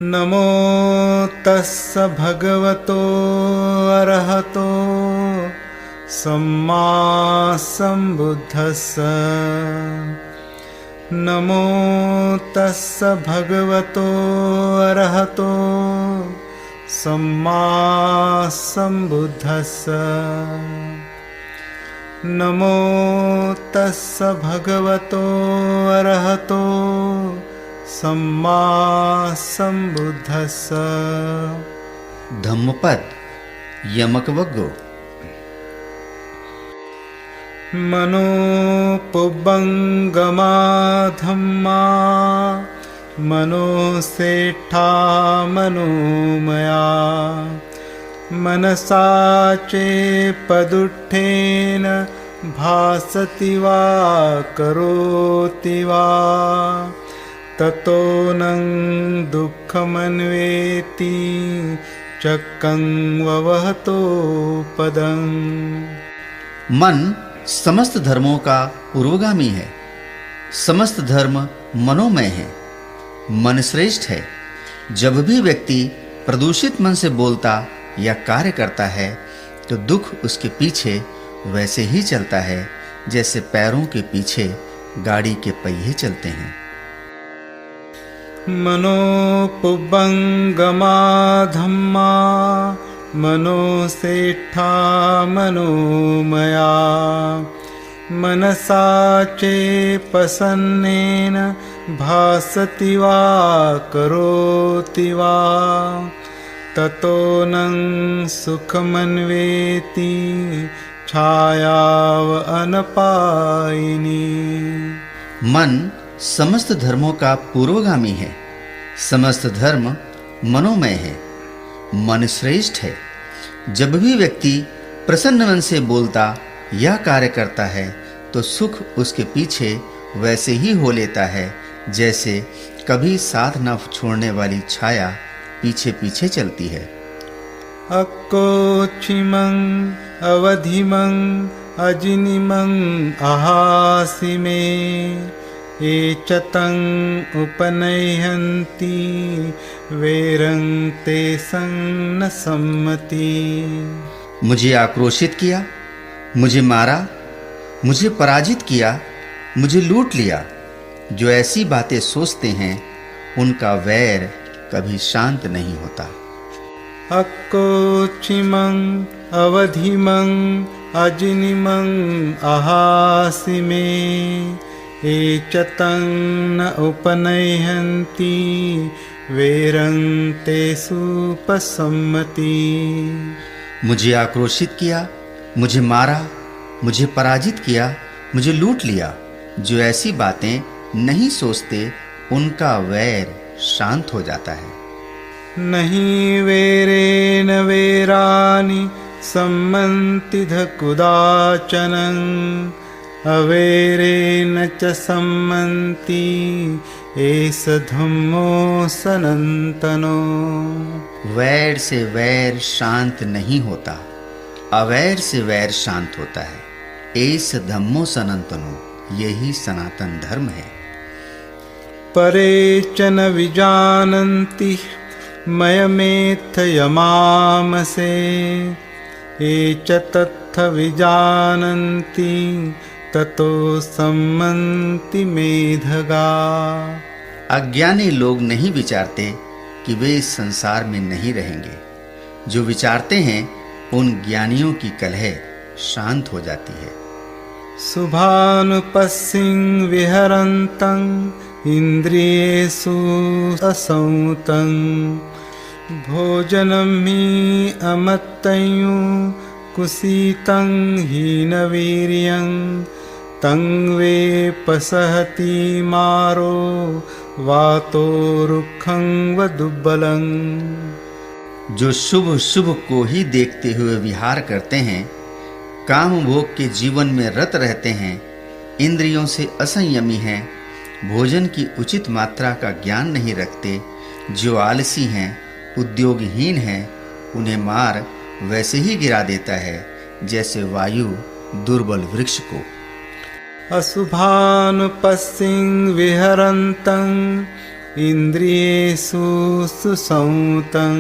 नमो तस्स भगवतो अरहतो सम्मा सम्बुद्धस्स। नमो तस्स भगवतो अरहतो सम्मा सम्बुद्धस्स। नमो तस्स भगवतो अरहतो सम्मा सम्बुद्धस्स। धम्मपद यमकवग्गो। मनो पुब्बंगमा धम्मा मनो सेठा मनोमया मनसा चे पदुट्ठेन भासति वा करोति वा ततो नं दुःखमन्वेति चक्कं ववहतो पदं। मन समस्त धर्मों का पूर्वगामी है। समस्त धर्म मनोमय है। मन श्रेष्ठ है। जब भी व्यक्ति प्रदूषित मन से बोलता या कार्य करता है तो दुख उसके पीछे वैसे ही चलता है जैसे पैरों के पीछे गाड़ी के पहिए चलते हैं। मनो पुब्बंगमा धम्मा मनो सेठा मनोमया मनसा चे पसन्नेन भासति वा करोति वा ततो नं सुखमन्वेति छायाव अनपायिनी। मन समस्त धर्मों का पूर्वगामी है। समस्त धर्म मनोमय है। मन श्रेष्ठ है। जब भी व्यक्ति प्रसन्न मन से बोलता या कार्य करता है तो सुख उसके पीछे वैसे ही हो लेता है जैसे कभी साथ न छोड़ने वाली छाया पीछे पीछे चलती है। अक्कोचिमं अवधिमं अजिनिमं अहासि मे एचतं उपनयन्ति वेरं तेषं न सम्मति। मुझे आक्रोशित किया, मुझे मारा, मुझे पराजित किया, मुझे लूट लिया। जो ऐसी बातें सोचते हैं उनका वैर कभी शांत नहीं होता। अक्कोचिमं अवधिमं अजिनिमं अहासि मे एचतं न उपनयन्ति वेरं तेषुपसम्मति। मुझे आक्रोशित किया, मुझे मारा, मुझे पराजित किया, मुझे लूट लिया। जो ऐसी बातें नहीं सोचते उनका वैर शांत हो जाता है। नहीं वेरेन वेरानि सम्मन्ति कुदाचनं अवेरेन च सम्मन्ति एष धम्मो सनातनो। वैर से वैर शांत नहीं होता, अवैर से वैर शांत होता है। एष धम्मो सनातनो, यही सनातन धर्म है। परे च न विजानन्ति मयमेत्थ यमामसे ये च तत्थ विजानन्ति ततो सम्मन्ति मेधगा। अज्ञानी लोग नहीं विचारते कि वे इस संसार में नहीं रहेंगे। जो विचारते हैं उन ज्ञानियों की कलह शांत हो जाती है। शुभानुपस्सिं विहरन्तं इन्द्रियेषु असंतं भोजनं हि अमत्तञ्जु कुसीतं हीनवीर्यं तं वे पसहति मारो वातो रुक्षं व दुर्बलं। जो शुभ शुभ को ही देखते हुए विहार करते हैं, काम भोग के जीवन में रत रहते हैं, इंद्रियों से असंयमी हैं, भोजन की उचित मात्रा का ज्ञान नहीं रखते, जो आलसी हैं, उद्योगहीन हैं, उन्हें मार वैसे ही गिरा देता है जैसे वायु दुर्बल वृक्ष को। अशुभानुपस्सिं विहरन्तं इन्द्रियेषु सुसंतं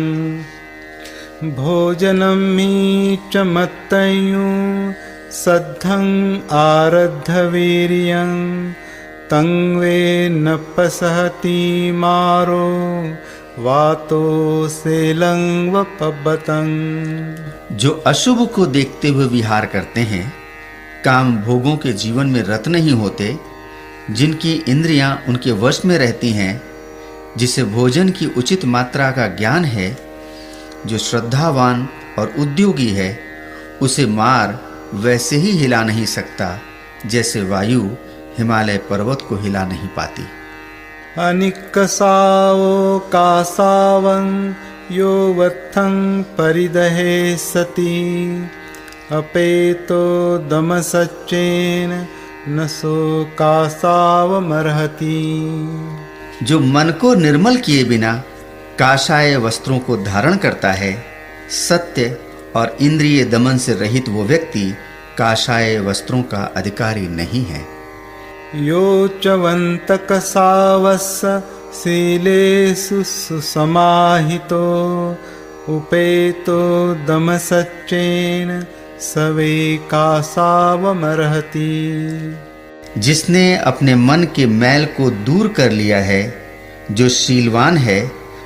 भोजनं हि च मत्तयुः सद्धं आरद्धवीर्यं तं वे न पसहति मारो वातो सेलं वपबतं। जो अशुभ को देखते हुए विहार करते हैं, काम भोगों के जीवन में रत नहीं होते, जिनकी इंद्रियां उनके वश में रहती हैं, जिसे भोजन की उचित मात्रा का ज्ञान है, जो श्रद्धावान और उद्योगी है, उसे मार वैसे ही हिला नहीं सकता जैसे वायु हिमालय पर्वत को हिला नहीं पाती। अनिक्कसावो कासावं यो वत्थं परिदहे सति अपेतो दमसच्चेन न सो कासावमर्हति। जो मन को निर्मल किए बिना काषाय वस्त्रों को धारण करता है, सत्य और इंद्रिय दमन से रहित वो व्यक्ति काषाय वस्त्रों का अधिकारी नहीं है। यो चवन्तकसावस्य शीलेषु सुसमाहितो उपेतो दमसच्चेन सवे कासावमर्हति। जिसने अपने मन के मैल को दूर कर लिया है, जो शीलवान है,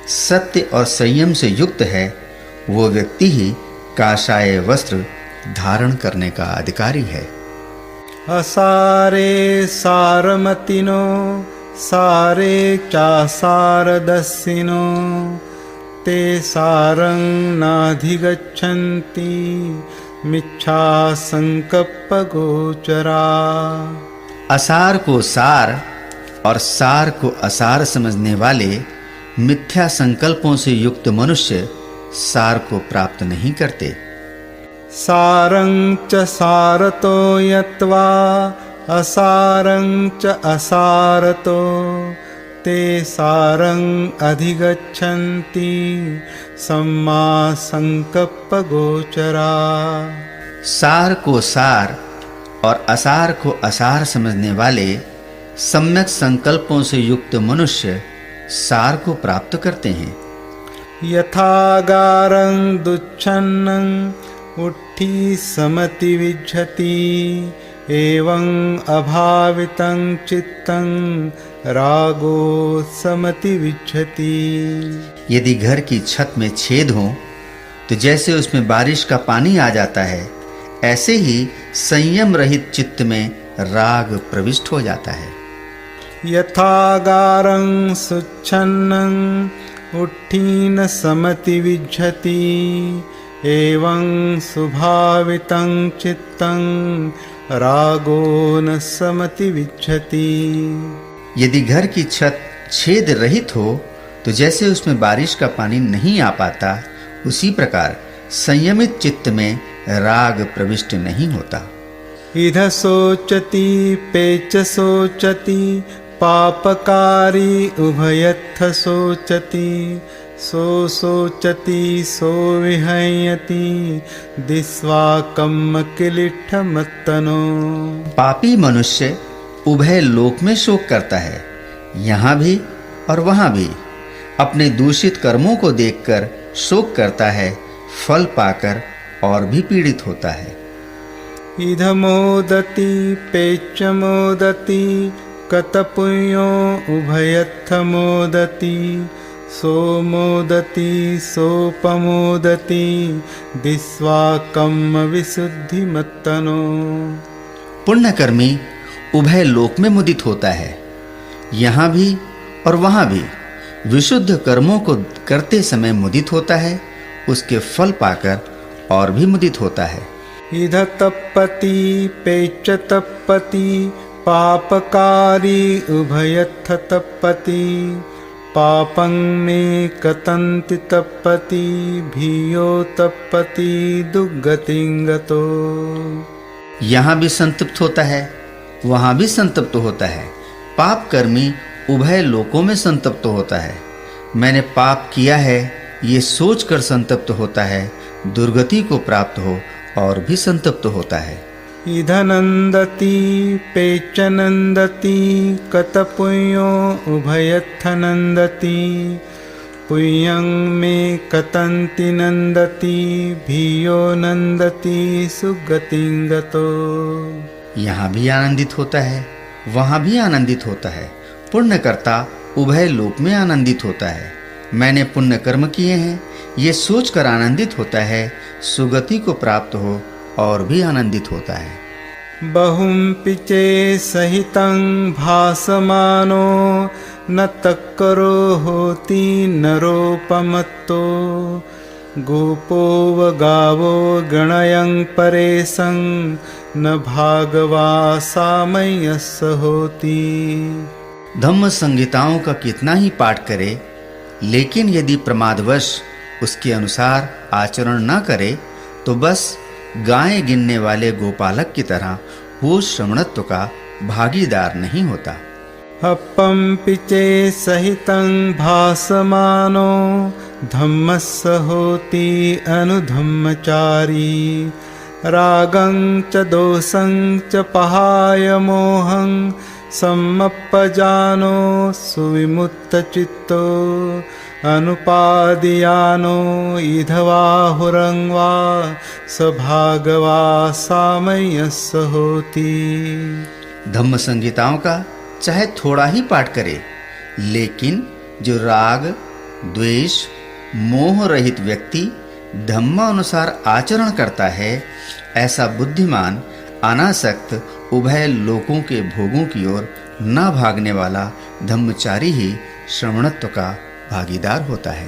सत्य और संयम से युक्त है, वो व्यक्ति ही काषाय वस्त्र धारण करने का अधिकारी है। असारे सारमतिनो सारे चासारदस्सिनो ते सारं नाधिगच्छन्ति मिच्छा संकप्प गोचरा। असार को सार और सार को असार समझने वाले मिथ्या संकल्पों से युक्त मनुष्य सार को प्राप्त नहीं करते। सारं च सारतो यत्वा असारं च असारतो ते सारं अधिगच्छन्ति सम्मा संकप्प गोचरा। सार को सार और असार को असार समझने वाले सम्यक संकल्पों से युक्त मनुष्य सार को प्राप्त करते हैं। यथागारं दुच्छन्नं उट्ठी समति विज्झति एवं अभावितं चित्तं रागो समति विज्झति। यदि घर की छत में छेद हो तो जैसे उसमें बारिश का पानी आ जाता है, ऐसे ही संयम रहित चित्त में राग प्रविष्ट हो जाता है। यथागारं सुच्छन्नं उट्ठीन समति विज्झति एवं सुभावितं चित्तं रागो न समति विज्झति। यदि घर की छत छेद रहित हो तो जैसे उसमें बारिश का पानी नहीं आ पाता, उसी प्रकार संयमित चित्त में राग प्रविष्ट नहीं होता। इध सोचति पेच सोचति पापकारी उभयत्थ सोचति सो सोचति सो विहयति दिस्वा कम्म किलिट्ठ मत्तनो। पापी मनुष्य उभय लोक में शोक करता है, यहाँ भी और वहाँ भी। अपने दूषित कर्मों को देखकर शोक करता है, फल पाकर और भी पीड़ित होता है। इध मोदति पेच मोदति कतपुण्यो उभयत्थ मोदति सो मोदति सोपमोदति दिस्वा कम्म विशुद्धि मत्तनो। पुण्यकर्मी उभय लोक में मुदित होता है, यहाँ भी और वहाँ भी। विशुद्ध कर्मों को करते समय मुदित होता है, उसके फल पाकर और भी मुदित होता है। इध तप्पति पेच तप्पति पापकारी उभयत्थ तप्पति पापं ने कतन्ति तप्पति भियो तप्पति दुर्गतिं गतो। यहाँ भी संतप्त होता है, वहाँ भी संतप्त होता है। पाप कर्मी उभय लोकों में संतप्त होता है। मैंने पाप किया है ये सोचकर संतप्त होता है, दुर्गति को प्राप्त हो और भी संतप्त होता है। इधनन्दति पेचनन्दति कतपुण्यो उभयत्थनन्दति पुण्यं मे कतन्ति नन्दति भियो नन्दति सुगतिं गतो। यहाँ भी आनंदित होता है, वहाँ भी आनंदित होता है। पुण्यकर्ता उभय लोक में आनंदित होता है। मैंने पुण्य कर्म किए हैं, ये सोचकर आनंदित होता है। सुगति को प्राप्त हो और भी आनंदित होता है। बहुं पिचे सहितं भासमानो न तक्करो होति नरोपमत्तो गोपो व गावो गणयं परेशं न भागवा सामयस्य होति। धम्म संहिताओं का कितना ही पाठ करे, लेकिन यदि प्रमादवश उसके अनुसार आचरण न करे तो बस गाय गिनने वाले गोपालक की तरह वो श्रमणत्व का भागीदार नहीं होता। हप्पं पिचे सहितं भासमानो धम्मस्य होति अनुधम्मचारी रागं च दोषं च पहाय मोहं सम्मप्पजानो सुविमुक्तचित्तो अनुपादियानो इधवाहुरं वा सभागवा सामयस्य होति। धम्म संहिताओं का चाहे थोड़ा ही पाठ करे, लेकिन जो राग द्वेष मोह रहित व्यक्ति धम्मानुसार आचरण करता है, ऐसा बुद्धिमान अनासक्त उभय लोकों के भोगों की ओर न भागने वाला धम्मचारी ही श्रमणत्व का भागीदार होता है।